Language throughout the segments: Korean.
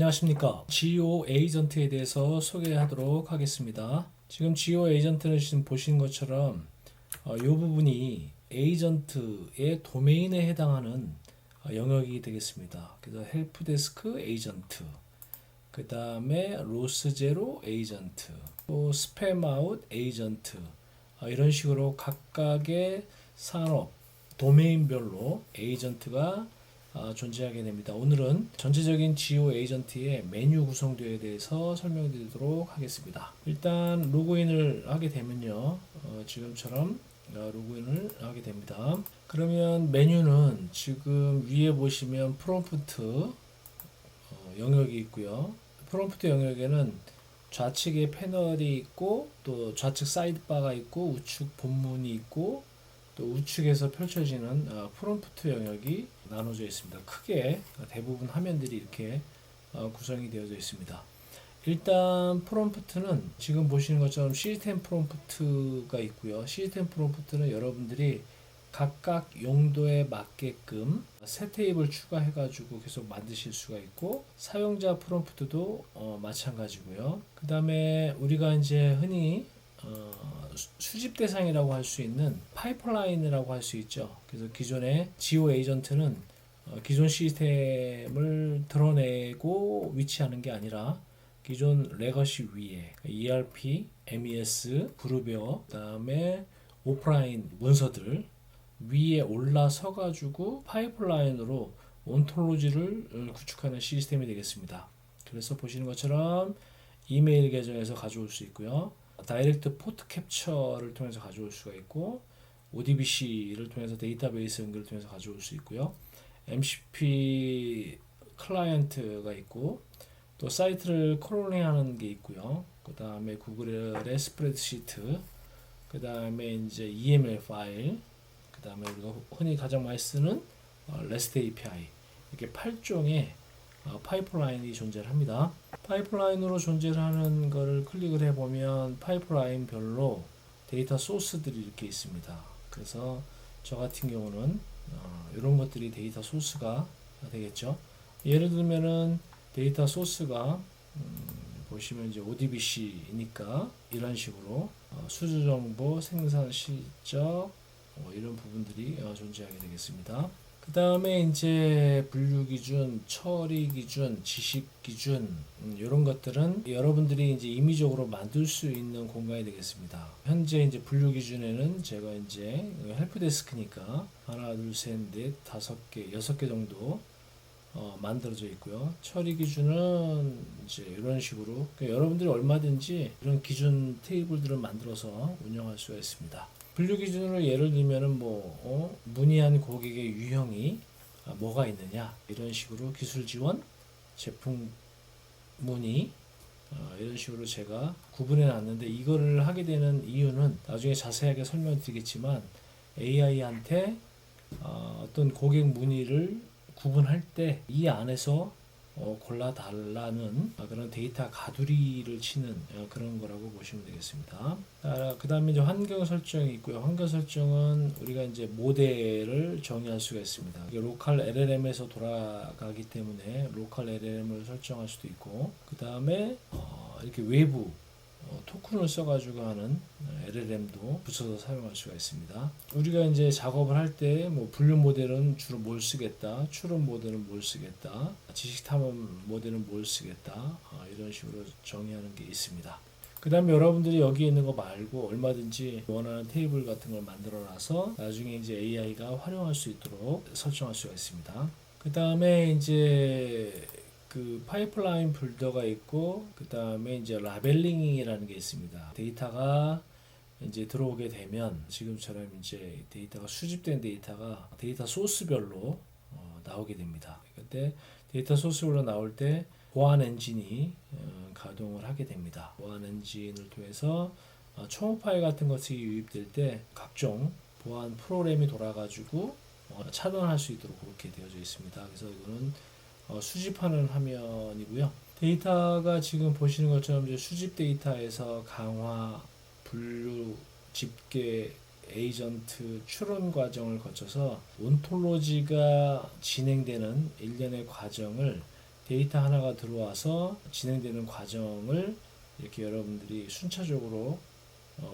안녕하십니까. GO 에이전트에 대해서 소개하도록 하겠습니다. 지금 GO 에이전트를 지금 보시는 것처럼 이 부분이 에이전트의 도메인에 해당하는 영역이 되겠습니다. 그래서 헬프데스크 에이전트, 그 다음에 로스제로 에이전트, 또 스팸아웃 에이전트, 이런 식으로 각각의 산업, 도메인별로 에이전트가 존재하게 됩니다. 오늘은 전체적인 GO 에이전트의 메뉴 구성도에 대해서 설명드리도록 하겠습니다. 일단 로그인을 하게 되면요, 지금처럼 로그인을 하게 됩니다. 그러면 메뉴는 지금 위에 보시면 프롬프트 영역이 있고요. 프롬프트 영역에는 좌측에 패널이 있고 또 좌측 사이드바가 있고 우측 본문이 있고 또 우측에서 펼쳐지는 프롬프트 영역이 나눠져 있습니다. 크게 대부분 화면들이 이렇게 구성이 되어져 있습니다. 일단 프롬프트는 지금 보시는 것처럼 시스템 프롬프트가 있고요. 시스템 프롬프트는 여러분들이 각각 용도에 맞게끔 새 테이블 추가해 가지고 계속 만드실 수가 있고, 사용자 프롬프트도 마찬가지고요. 그 다음에 우리가 이제 흔히 수집 대상이라고 할 수 있는 파이프라인이라고 할 수 있죠. 그래서 기존의 GO 에이전트는 기존 시스템을 드러내고 위치하는 게 아니라 기존 레거시 위에 ERP, MES, 그룹웨어, 그다음에 오프라인 문서들 위에 올라서 가지고 파이프라인으로 온톨로지를 구축하는 시스템이 되겠습니다. 그래서 보시는 것처럼 이메일 계정에서 가져올 수 있고요. 다이렉트 포트 캡처를 통해서 가져올 수가 있고, ODBC를 통해서 데이터베이스 연결을 통해서 가져올 수 있고요. MCP 클라이언트가 있고, 또 사이트를 크롤링하는 게 있고요. 그 다음에 구글의 스프레드시트, 그 다음에 이제 EML 파일, 그 다음에 우리가 흔히 가장 많이 쓰는 REST API, 이렇게 8종의 파이프라인이 존재를 합니다. 파이프라인으로 존재하는 거를 클릭을 해보면 파이프라인별로 데이터 소스들이 이렇게 있습니다. 그래서 저 같은 경우는 이런 것들이 데이터 소스가 되겠죠. 예를 들면은 데이터 소스가 보시면 이제 ODBC니까 이런 식으로 수주 정보, 생산 실적 이런 부분들이 존재하게 되겠습니다. 그 다음에 이제 분류 기준, 처리 기준, 지식 기준 이런 것들은 여러분들이 이제 임의적으로 만들 수 있는 공간이 되겠습니다. 현재 이제 분류 기준에는 제가 이제 헬프데스크니까 하나, 둘, 셋, 넷, 다섯 개, 여섯 개 정도 만들어져 있고요. 처리 기준은 이제 이런 식으로 여러분들이 얼마든지 이런 기준 테이블들을 만들어서 운영할 수가 있습니다. 분류 기준으로 예를 들면은 문의한 고객의 유형이 뭐가 있느냐, 이런 식으로 기술 지원, 제품 문의 이런 식으로 제가 구분해 놨는데, 이거를 하게 되는 이유는 나중에 자세하게 설명드리겠지만 AI한테 어떤 고객 문의를 구분할 때 이 안에서 골라달라는 그런 데이터 가두리를 치는 그런 거라고 보시면 되겠습니다. 그 다음에 이제 환경 설정이 있고요. 환경 설정은 우리가 이제 모델을 정의할 수가 있습니다. 이게 로컬 LLM에서 돌아가기 때문에 로컬 LLM을 설정할 수도 있고, 그 다음에 이렇게 외부 토큰을 써가지고 하는 LLM도 붙여서 사용할 수가 있습니다. 우리가 이제 작업을 할 때 분류 모델은 주로 뭘 쓰겠다, 추론 모델은 뭘 쓰겠다, 지식 탐험 모델은 뭘 쓰겠다, 이런 식으로 정의하는 게 있습니다. 그 다음에 여러분들이 여기 있는 거 말고 얼마든지 원하는 테이블 같은 걸 만들어 놔서 나중에 이제 AI가 활용할 수 있도록 설정할 수가 있습니다. 그 다음에 이제 그 파이프라인 빌더가 있고, 그 다음에 이제 라벨링이라는 게 있습니다. 데이터가 이제 들어오게 되면 지금처럼 이제 데이터가 수집된 데이터가 데이터 소스별로 나오게 됩니다. 그때 데이터 소스별로 나올 때 보안 엔진이 가동을 하게 됩니다. 보안 엔진을 통해서 총 파일 같은 것이 유입될 때 각종 보안 프로그램이 돌아가지고 차단할 수 있도록 그렇게 되어져 있습니다. 그래서 이거는 수집하는 화면이고요. 데이터가 지금 보시는 것처럼 이제 수집 데이터에서 강화, 분류, 집계, 에이전트, 추론 과정을 거쳐서 온톨로지가 진행되는 일련의 과정을 데이터 하나가 들어와서 진행되는 과정을 이렇게 여러분들이 순차적으로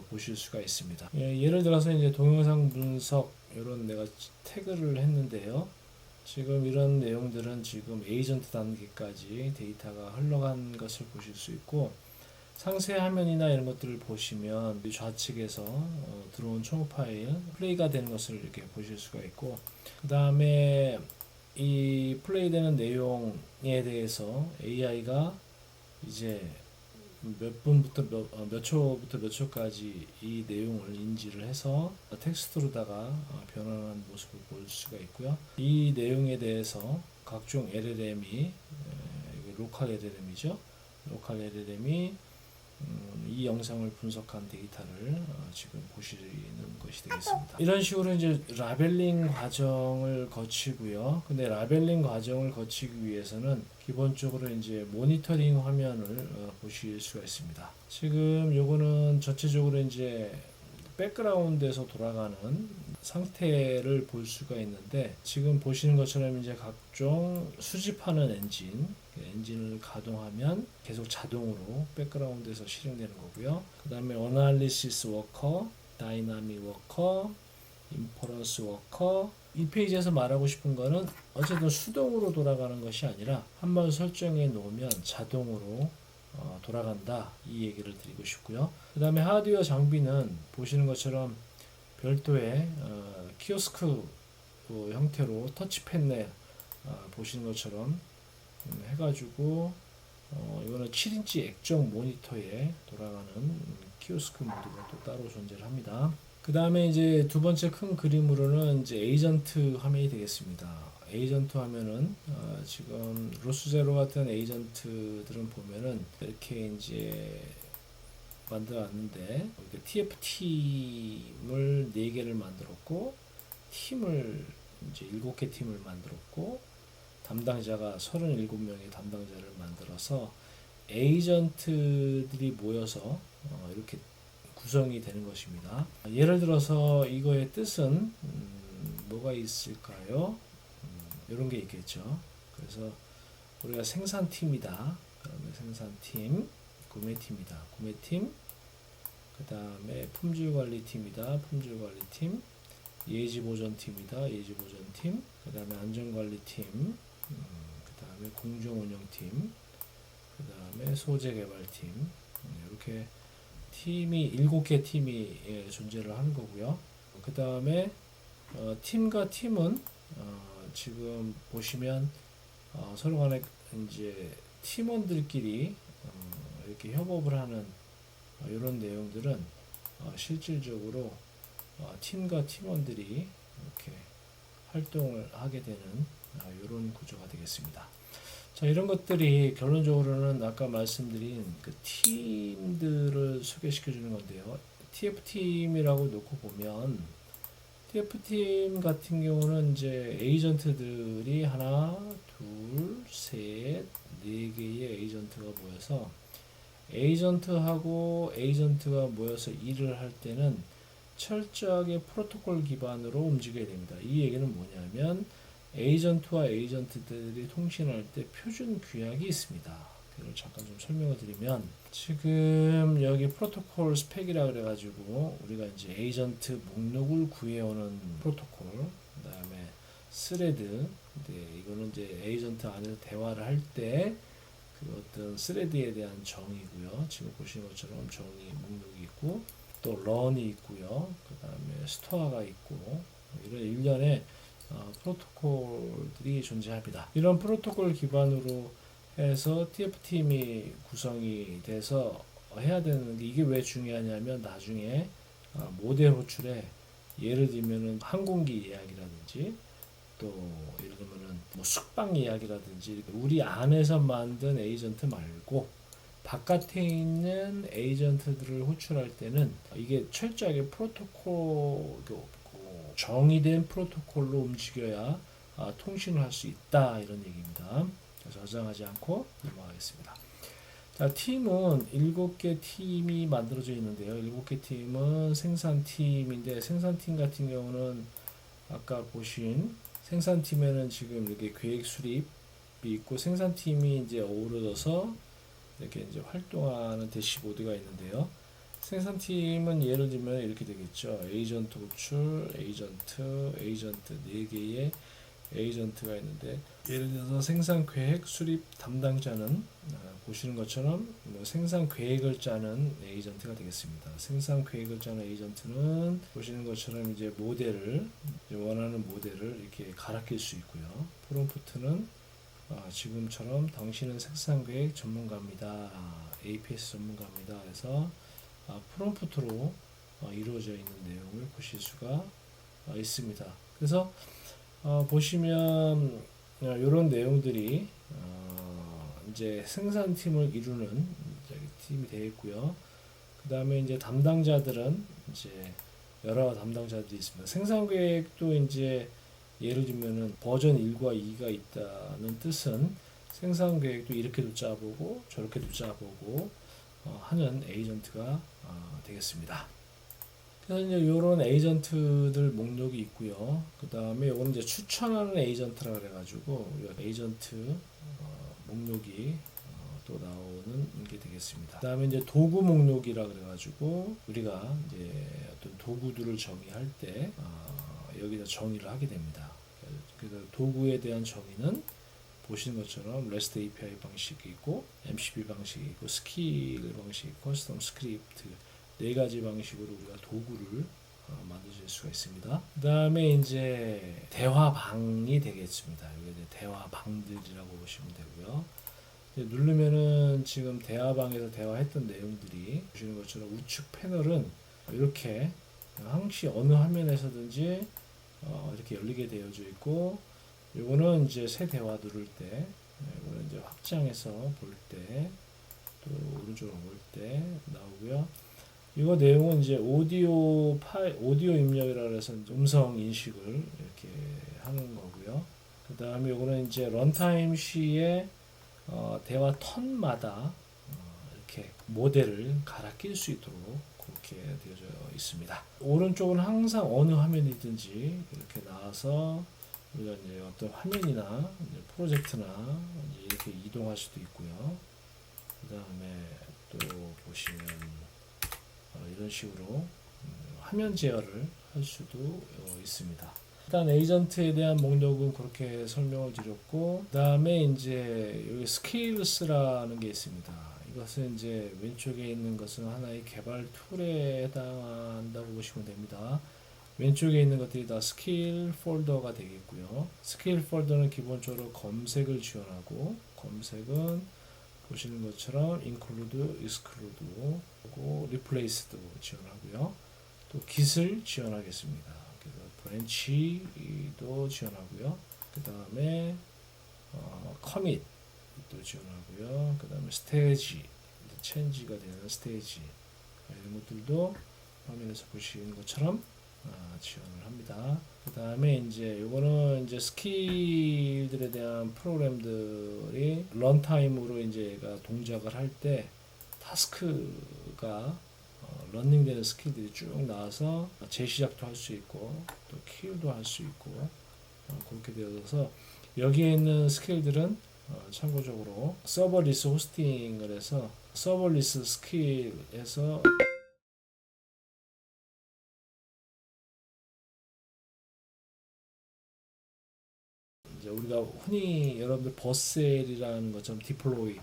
보실 수가 있습니다. 예를 들어서 이제 동영상 분석 이런 내가 태그를 했는데요. 지금 이런 내용들은 지금 에이전트 단계까지 데이터가 흘러간 것을 보실 수 있고, 상세 화면이나 이런 것들을 보시면 좌측에서 들어온 총 파일 플레이가 되는 것을 이렇게 보실 수가 있고, 그 다음에 이 플레이되는 내용에 대해서 AI가 이제 몇 분부터 몇 초부터 몇 초까지 이 내용을 인지를 해서 텍스트로다가 변환하는 모습을 볼 수가 있고요. 이 내용에 대해서 각종 LLM이 로컬 LLM이죠. 로컬 LLM이 이 영상을 분석한 데이터를 지금 보시는 것이 되겠습니다. 이런 식으로 이제 라벨링 과정을 거치고요. 근데 라벨링 과정을 거치기 위해서는 기본적으로 이제 모니터링 화면을 보실 수가 있습니다. 지금 요거는 전체적으로 이제 백그라운드에서 돌아가는 상태를 볼 수가 있는데, 지금 보시는 것처럼 이제 각종 수집하는 엔진을 가동하면 계속 자동으로 백그라운드에서 실행되는 거고요. 그 다음에 어널리시스 워커, 다이나믹 워커, 인퍼런스 워커. 이 페이지에서 말하고 싶은 거는 어쨌든 수동으로 돌아가는 것이 아니라 한번 설정해 놓으면 자동으로 돌아간다, 이 얘기를 드리고 싶고요. 그 다음에 하드웨어 장비는 보시는 것처럼 별도의 키오스크 형태로 터치펜에 보시는 것처럼 해가지고 이거는 7인치 액정 모니터에 돌아가는 키오스크 모드가 또 따로 존재를 합니다. 그 다음에 이제 두 번째 큰 그림으로는 이제 에이전트 화면이 되겠습니다. 에이전트 화면은 지금 로스제로 같은 에이전트들은 보면은 이렇게 이제 만들어 놨는데, TF팀을 4개를 만들었고, 팀을 이제 7개 팀을 만들었고, 담당자가 37명의 담당자를 만들어서 에이전트들이 모여서 이렇게 구성이 되는 것입니다. 예를 들어서 이거의 뜻은 뭐가 있을까요? 이런 게 있겠죠. 그래서 우리가 생산팀이다. 그러면 생산팀, 구매팀이다. 구매팀. 그 다음에 품질관리팀이다. 품질관리팀. 예지보전팀이다. 예지보전팀. 그 다음에 안전관리팀. 그 다음에 공정운영팀. 그 다음에 소재개발팀. 이렇게 팀이 7개 팀이 존재를 하는 거고요. 그 다음에 팀과 팀은 지금 보시면 서로 간에 이제 팀원들끼리 이렇게 협업을 하는 이런 내용들은 실질적으로 팀과 팀원들이 이렇게 활동을 하게 되는 이런 구조가 되겠습니다. 자, 이런 것들이 결론적으로는 아까 말씀드린 그 팀들을 소개시켜 주는 건데요. TF팀이라고 놓고 보면, TF팀 같은 경우는 이제 에이전트들이 하나, 둘, 셋, 네 개의 에이전트가 모여서, 에이전트하고 에이전트가 모여서 일을 할 때는 철저하게 프로토콜 기반으로 움직여야 됩니다. 이 얘기는 뭐냐면, 에이전트와 에이전트들이 통신할 때 표준 규약이 있습니다. 이걸 잠깐 좀 설명을 드리면, 지금 여기 프로토콜 스펙이라 그래가지고 우리가 이제 에이전트 목록을 구해오는 프로토콜, 그 다음에 스레드, 이거는 이제 에이전트 안에서 대화를 할 때 그 어떤 스레드에 대한 정의고요. 지금 보시는 것처럼 정의 목록이 있고, 또 런이 있고요. 그 다음에 스토어가 있고, 이런 일련의 프로토콜들이 존재합니다. 이런 프로토콜 기반으로 해서 TF팀이 구성이 돼서 해야 되는 게, 이게 왜 중요하냐면 나중에 모델 호출에 예를 들면은 항공기 예약이라든지, 또 예를 들면은 뭐 숙박 예약이라든지, 우리 안에서 만든 에이전트 말고 바깥에 있는 에이전트들을 호출할 때는 이게 철저하게 프로토콜, 정의된 프로토콜로 움직여야 통신을 할 수 있다, 이런 얘기입니다. 그래서 저장하지 않고 넘어가겠습니다. 자, 팀은 7개 팀이 만들어져 있는데요. 7개 팀은 생산팀인데, 생산팀 같은 경우는 아까 보신 생산팀에는 지금 이렇게 계획 수립 및 있고 생산팀이 이제 어우러져서 이렇게 이제 활동하는 대시보드가 있는데요. 생산팀은 예를 들면 이렇게 되겠죠. 에이전트 호출, 에이전트 4개의 에이전트가 있는데, 예를 들어서 생산 계획 수립 담당자는 보시는 것처럼 뭐 생산 계획을 짜는 에이전트가 되겠습니다. 생산 계획을 짜는 에이전트는 보시는 것처럼 이제 모델을, 이제 원하는 모델을 이렇게 갈아 낄 수 있고요. 프롬프트는 지금처럼 당신은 생산 계획 전문가입니다. APS 전문가입니다. 그래서 프롬프트로 이루어져 있는 내용을 보실 수가 있습니다. 그래서 보시면 이런 내용들이 이제 생산팀을 이루는 팀이 되어 있고요. 그 다음에 이제 담당자들은 이제 여러 담당자들이 있습니다. 생산 계획도 이제 예를 들면은 버전 1과 2가 있다는 뜻은 생산 계획도 이렇게도 짜보고 저렇게도 짜보고 하는 에이전트가 되겠습니다. 그래서 이제 이런 에이전트들 목록이 있고요. 그 다음에 이건 이제 추천하는 에이전트라 그래가지고 에이전트 목록이 또 나오는 게 되겠습니다. 그 다음에 이제 도구 목록이라 그래가지고 우리가 이제 어떤 도구들을 정의할 때 여기다 정의를 하게 됩니다. 그래서 도구에 대한 정의는 보시는 것처럼 REST API 방식이 있고, MCP 방식이 있고, 스킬 방식이 있고, 커스텀 스크립트 4가지 방식으로 우리가 도구를 만드실 수가 있습니다. 그 다음에 이제 대화방이 되겠습니다. 이게 대화방들이라고 보시면 되고요. 누르면은 지금 대화방에서 대화했던 내용들이 보시는 것처럼 우측 패널은 이렇게 항시 어느 화면에서든지 이렇게 열리게 되어져 있고, 이거는 이제 새 대화 누를 때, 이거는 이제 확장해서 볼 때, 또 오른쪽으로 볼 때 나오고요. 이거 내용은 이제 오디오 입력이라 해서 음성 인식을 이렇게 하는 거고요. 그 다음에 이거는 이제 런타임 시에 대화 턴마다 이렇게 모델을 갈아 낄 수 있도록 그렇게 되어져 있습니다. 오른쪽은 항상 어느 화면이든지 이렇게 나와서 우리가 이제 어떤 화면이나 이제 프로젝트나 이제 이렇게 이동할 수도 있고요. 그 다음에 또 보시면 이런 식으로 화면 제어를 할 수도 있습니다. 일단 에이전트에 대한 목록은 그렇게 설명을 드렸고, 그 다음에 이제 여기 스킬스라는 게 있습니다. 이것은 이제 왼쪽에 있는 것은 하나의 개발 툴에 해당한다고 보시면 됩니다. 왼쪽에 있는 것들이 다 스킬 폴더가 되겠고요. 스킬 폴더는 기본적으로 검색을 지원하고, 검색은 보시는 것처럼 include, exclude, 그리고 replace도 지원하고요. 또 git을 지원하겠습니다. 그래서 branch도 지원하고요. 그 다음에 commit도 지원하고요. 그 다음에 stage, change가 되는 stage 이런 것들도 화면에서 보시는 것처럼 지원을 합니다. 그 다음에 이제 요거는 이제 스킬들에 대한 프로그램들이 런타임으로 이제가 동작을 할 때 타스크가 런닝되는 스킬들이 쭉 나와서 재시작도 할 수 있고 또 킬도 할 수 있고 그렇게 되어서 여기에 있는 스킬들은 참고적으로 서버리스 호스팅을 해서 서버리스 스킬에서 이제 우리가 흔히 여러분들 버셀이라는 것처럼 디플로이를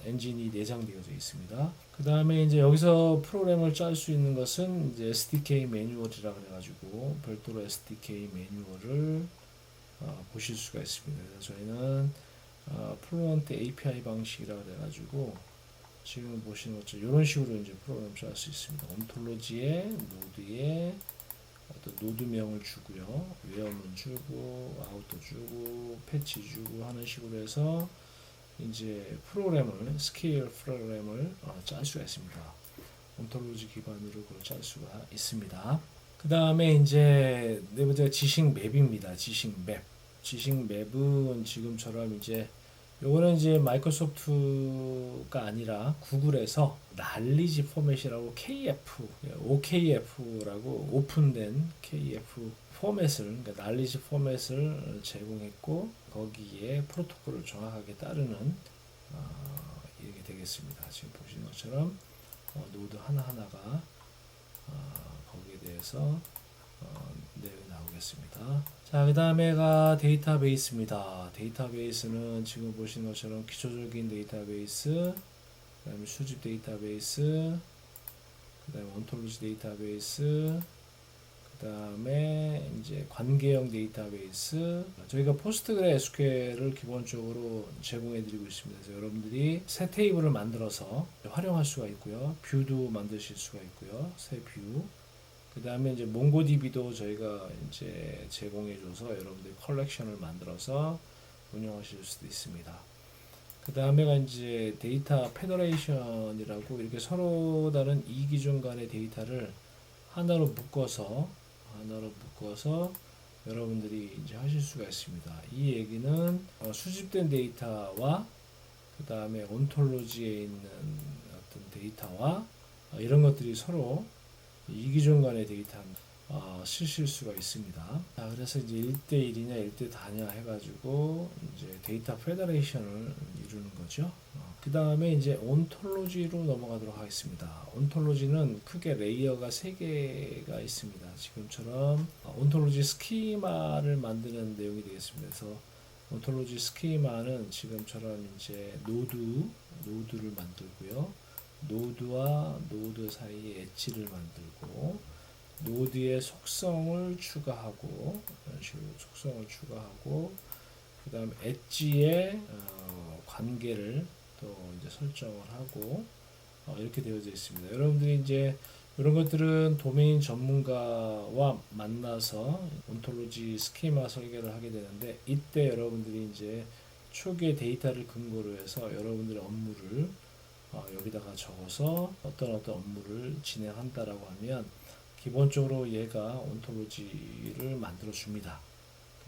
엔진이 내장되어져 있습니다. 그 다음에 이제 여기서 프로그램을 짤 수 있는 것은 이제 SDK 매뉴얼이라 그래가지고 별도로 SDK 매뉴얼을 보실 수가 있습니다. 그래서 저희는 플루언트 API 방식이라 그래가지고 지금 보시는 것처럼 이런 식으로 이제 프로그램 짤 수 있습니다. 온톨로지에 노드에 어떤 노드명을 주고요, 웨어문 주고, 아우터 주고, 패치 주고 하는 식으로 해서 이제 프로그램을 스케일 프로그램을 짤 수가 있습니다. 온톨로지 기반으로 그걸 짤 수가 있습니다. 그 다음에 이제 네 번째가 지식 맵입니다. 지식 맵. 지식 맵은 지금처럼 이제 요거는 이제 마이크로소프트가 아니라 구글에서 난리지 포맷이라고 OKF라고 오픈된 KF 포맷을, 그러니까 날리지 포맷을 제공했고 거기에 프로토콜을 정확하게 따르는 이렇게 되겠습니다. 지금 보시는 것처럼 노드 하나하나가 거기에 대해서 내용이 나오겠습니다. 자, 그 다음에가 데이터베이스입니다. 데이터베이스는 지금 보시는 것처럼 기초적인 데이터베이스, 그 다음에 수집 데이터베이스, 그 다음에 온톨로지 데이터베이스, 그 다음에 이제 관계형 데이터베이스. 저희가 포스트그레 SQL을 기본적으로 제공해 드리고 있습니다. 그래서 여러분들이 새 테이블을 만들어서 활용할 수가 있고요. 뷰도 만드실 수가 있고요. 새 뷰. 그 다음에 이제 몽고DB도 저희가 이제 제공해 줘서 여러분들이 컬렉션을 만들어서 운영하실 수도 있습니다. 그 다음에가 이제 데이터 페더레이션이라고 이렇게 서로 다른 이기준 간의 데이터를 하나로 묶어서 여러분들이 이제 하실 수가 있습니다. 이 얘기는 수집된 데이터와 그 다음에 온톨로지에 있는 어떤 데이터와 이런 것들이 서로 이기준 간의 데이터를 쓰실 수가 있습니다. 자, 그래서 이제 1대1이냐 1대4냐 해가지고 이제 데이터 페더레이션을 이루는 거죠. 그 다음에 이제 온톨로지로 넘어가도록 하겠습니다. 온톨로지는 크게 레이어가 3개가 있습니다. 지금처럼 온톨로지 스키마를 만드는 내용이 되겠습니다. 그래서 온톨로지 스키마는 지금처럼 이제 노드를 만들고요. 노드와 노드 사이에 엣지를 만들고 노드의 속성을 추가하고 이런 식으로 속성을 추가하고 그 다음 엣지의 관계를 또 이제 설정을 하고 이렇게 되어져 있습니다. 여러분들이 이제 이런 것들은 도메인 전문가와 만나서 온톨로지 스키마 설계를 하게 되는데 이때 여러분들이 이제 초기의 데이터를 근거로 해서 여러분들의 업무를 여기다가 적어서 어떤 업무를 진행한다라고 하면 기본적으로 얘가 온톨로지를 만들어 줍니다.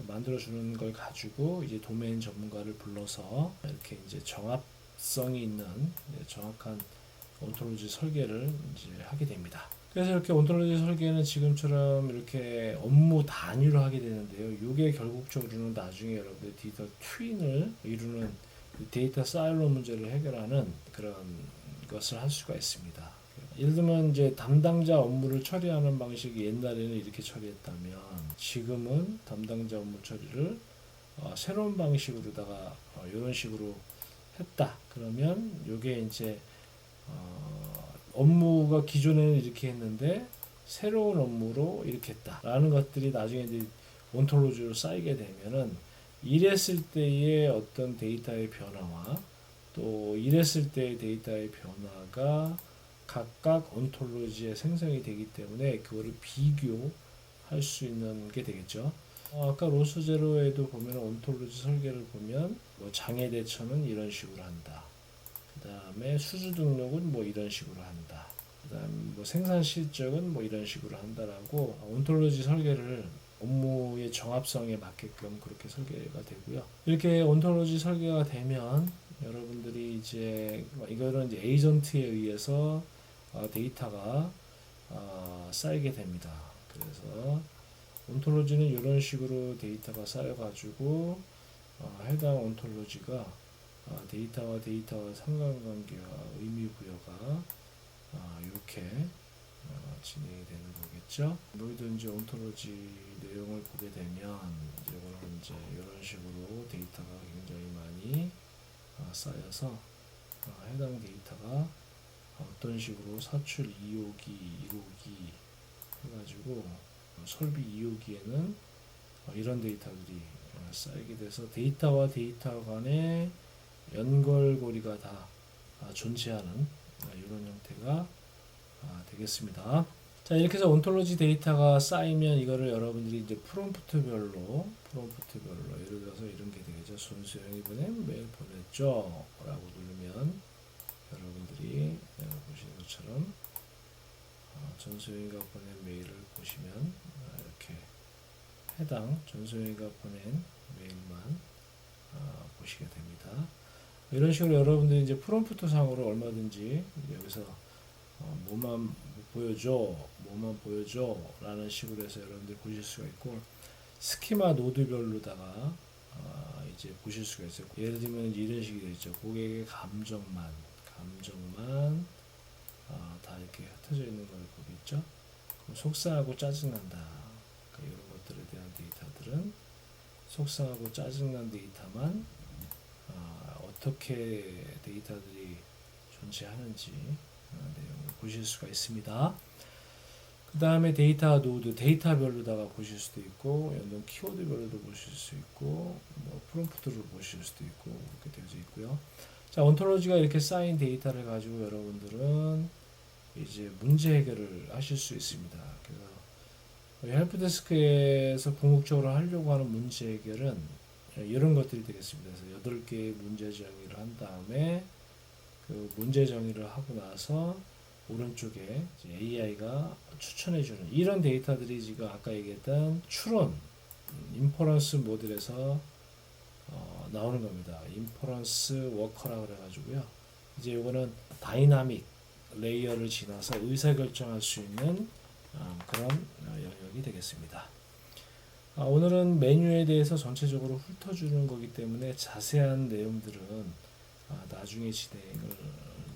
만들어 주는 걸 가지고 이제 도메인 전문가를 불러서 이렇게 이제 정합성이 있는 정확한 온톨로지 설계를 이제 하게 됩니다. 그래서 이렇게 온톨로지 설계는 지금처럼 이렇게 업무 단위로 하게 되는데요. 이게 결국적으로는 나중에 여러분들 디지털 트윈을 이루는 데이터 사일로 문제를 해결하는 그런 것을 할 수가 있습니다. 예를 들면 이제 담당자 업무를 처리하는 방식이 옛날에는 이렇게 처리했다면 지금은 담당자 업무 처리를 새로운 방식으로다가 이런 식으로 했다. 그러면 이게 이제 업무가 기존에는 이렇게 했는데 새로운 업무로 이렇게 했다라는 것들이 나중에 이제 온톨로지로 쌓이게 되면은 이랬을 때의 어떤 데이터의 변화와 또 이랬을 때의 데이터의 변화가 각각 온톨로지에 생성이 되기 때문에 그거를 비교할 수 있는 게 되겠죠. 아까 로스제로에도 보면 온톨로지 설계를 보면 뭐 장애 대처는 이런 식으로 한다. 그 다음에 수주 등록은 뭐 이런 식으로 한다. 그 다음 뭐 생산 실적은 뭐 이런 식으로 한다라고 온톨로지 설계를 업무의 정합성에 맞게끔 그렇게 설계가 되고요. 이렇게 온톨로지 설계가 되면 여러분들이 이제 이거는 이제 에이전트에 의해서 데이터가 쌓이게 됩니다. 그래서 온톨로지는 이런 식으로 데이터가 쌓여가지고 해당 온톨로지가 데이터와 상관관계와 의미 부여가 이렇게 진행이 되는 거겠죠. 뭐든지 온톨로지 내용을 보게 되면 이거는 이제 이런 식으로 데이터가 굉장히 많이 쌓여서 해당 데이터가 어떤 식으로 사출 2호기, 1호기 해가지고 설비 2호기에는 이런 데이터들이 쌓이게 돼서 데이터와 데이터 간의 연결고리가 다 존재하는 이런 형태가 되겠습니다. 자, 이렇게 해서 온톨로지 데이터가 쌓이면 이거를 여러분들이 이제 프롬프트별로 예를 들어서 이런 게 되겠죠. 손수영이 보낸 메일 보냈죠 라고 누르면 여러분들이 보시는 것처럼 전소영이가 보낸 메일을 보시면 이렇게 해당 전소영이가 보낸 메일만 보시게 됩니다. 이런 식으로 여러분들이 이제 프롬프트 상으로 얼마든지 여기서 뭐만 보여줘, 뭐만 보여줘 라는 식으로 해서 여러분들이 보실 수가 있고, 스키마 노드별로다가 이제 보실 수가 있어요. 예를 들면 이런 식이 되죠. 고객의 감정만 다 이렇게 흩어져 있는 걸 보겠죠. 그럼 속상하고 짜증난다. 그러니까 이런 것들에 대한 데이터들은 속상하고 짜증난 데이터만 어떻게 데이터들이 존재하는지 내용을 보실 수가 있습니다. 그 다음에 데이터 노드, 데이터별로다가 보실 수도 있고, 연동 키워드별로도 보실 수 있고, 뭐 프롬프트로 보실 수도 있고, 그렇게 되어져 있고요. 자, 온토로지가 이렇게 쌓인 데이터를 가지고 여러분들은 이제 문제 해결을 하실 수 있습니다. 그래서 헬프데스크에서 궁극적으로 하려고 하는 문제 해결은 이런 것들이 되겠습니다. 그래서 8개의 문제 정의를 한 다음에 그 문제 정의를 하고 나서 오른쪽에 AI가 추천해주는 이런 데이터들이 지금 아까 얘기했던 추론, 인퍼런스 모델에서 나오는 겁니다. 인퍼런스 워커라 그래가지고요. 이제 이거는 다이나믹 레이어를 지나서 의사결정할 수 있는 그런 영역이 되겠습니다. 오늘은 메뉴에 대해서 전체적으로 훑어주는 거기 때문에 자세한 내용들은 나중에 진행을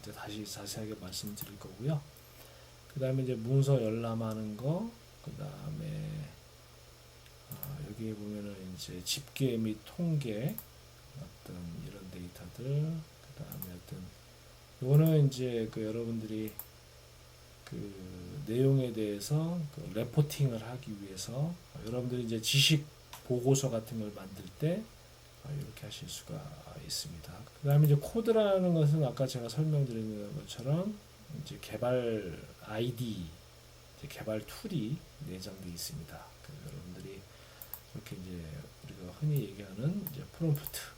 이제 다시 자세하게 말씀드릴 거고요. 그 다음에 이제 문서 열람하는 거, 그 다음에 여기에 보면은 이제 집계 및 통계 어떤 이런 데이터들, 그 다음에 어떤 이거는 이제 그 여러분들이 그 내용에 대해서 그 레포팅을 하기 위해서 여러분들이 이제 지식 보고서 같은 걸 만들 때 이렇게 하실 수가 있습니다. 그 다음에 이제 코드라는 것은 아까 제가 설명드린 것처럼 이제 개발 아이디, 이제 개발 툴이 내장되어 있습니다. 여러분들이 이렇게 이제 우리가 흔히 얘기하는 이제 프롬프트도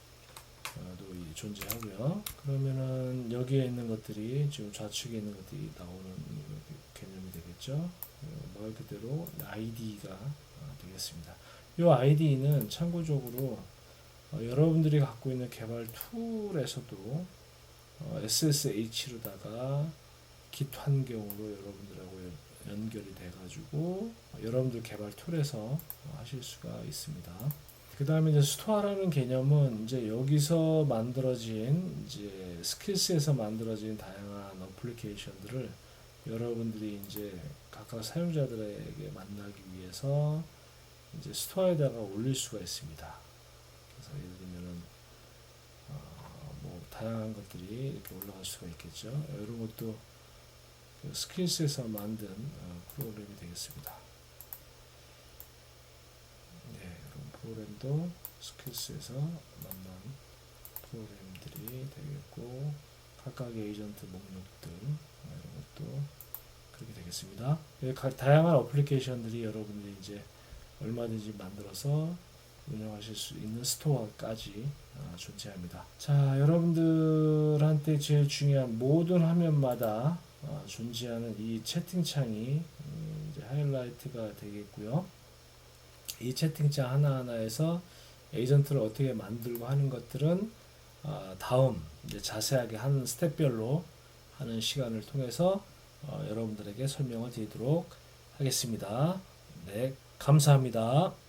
존재하고요. 그러면은 여기에 있는 것들이 지금 좌측에 있는 것들이 나오는 개념이 되겠죠. 말 그대로 아이디가 되겠습니다. 이 아이디는 참고적으로 여러분들이 갖고 있는 개발 툴에서도 SSH로다가 Git 환경으로 여러분들하고 연결이 돼가지고 여러분들 개발 툴에서 하실 수가 있습니다. 그 다음에 이제 스토어라는 개념은 이제 여기서 만들어진 이제 스킬스에서 만들어진 다양한 어플리케이션들을 여러분들이 이제 각각 사용자들에게 만나기 위해서 이제 스토어에다가 올릴 수가 있습니다. 그래서 예를 들면은 뭐 다양한 것들이 이렇게 올라갈 수가 있겠죠. 이런 것도 그 스킬스에서 만든 프로그램이 되겠습니다. 네, 이런 프로그램도 스킬스에서 만난 프로그램들이 되겠고, 각각의 에이전트 목록들 이런 것도 그렇게 되겠습니다. 다양한 어플리케이션들이 여러분들이 이제 얼마든지 만들어서 운영하실 수 있는 스토어까지 존재합니다. 자, 여러분들한테 제일 중요한 모든 화면마다 존재하는 이 채팅창이 이제 하이라이트가 되겠고요. 이 채팅창 하나하나에서 에이전트를 어떻게 만들고 하는 것들은 다음 이제 자세하게 한 스텝별로 하는 시간을 통해서 여러분들에게 설명을 드리도록 하겠습니다. 네, 감사합니다.